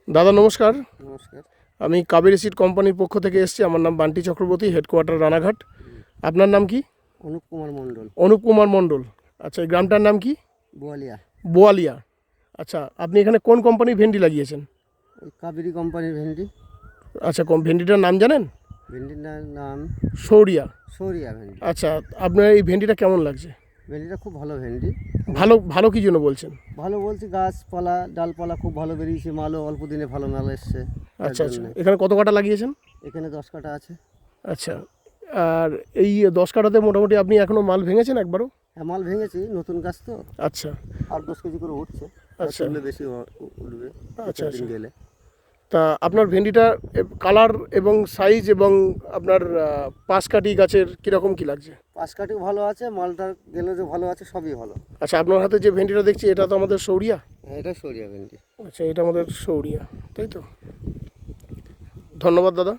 দাদা নমস্কার। নমস্কার। আমি কাবেরী সিড কোম্পানির পক্ষ থেকে এসেছি। আমার নাম বান্টি চক্রবর্তী, হেডকোয়ার্টার রানাঘাট। আপনার নাম কি? অনুপ কুমার মণ্ডল। অনুপ কুমার মণ্ডল। আচ্ছা, এই গ্রামটার নাম কি? বোয়ালিয়া। বোয়ালিয়া। আচ্ছা, আপনি এখানে কোন কোম্পানির ভেন্ডি লাগিয়েছেন? ওই কাবেরী কোম্পানির ভেন্ডি। আচ্ছা, ভেন্ডিটার নাম জানেন? ভেন্ডির নাম শৌরিয়া। সরিয়া ভেন্ডি। আচ্ছা, আপনার এই ভেন্ডিটা কেমন লাগছে? ভেন্ডিটা খুব ভালো ভেন্ডি। ভালো ভালো কি জন্য বলছেন? ভালো বলছি, গাছপালা ডালপালা খুব ভালো বেরিয়েছে, মালও অল্প দিনে ভালো মাল এসছে। আচ্ছা আচ্ছা, এখানে কত কাটা লাগিয়েছেন? এখানে 10 কাঠা আছে। আচ্ছা, আর এই 10 কাঠাতে মোটামুটি আপনি এখনও মাল ভেঙেছেন একবারও? হ্যাঁ, মাল ভেঙেছি, নতুন গাছ তো। আচ্ছা 8-10 কেজি করে উঠছে। আচ্ছা বেশি উঠবে আচ্ছা দিন আচ্ছা। গেলে। তা আপনার ভেন্ডিটা কালার এবং সাইজ এবং আপনার পাশকাঠি গাছের কীরকম কী লাগছে? পাশকাঠিও ভালো আছে, মালটার গেলে যে ভালো আছে, সবই ভালো। আচ্ছা, আপনার হাতে যে ভেন্ডিটা দেখছি এটা তো আমাদের শৌরিয়া। হ্যাঁ, এটা সরিয়া ভেন্ডি। আচ্ছা, এটা আমাদের শৌরিয়া, তাই তো? ধন্যবাদ দাদা।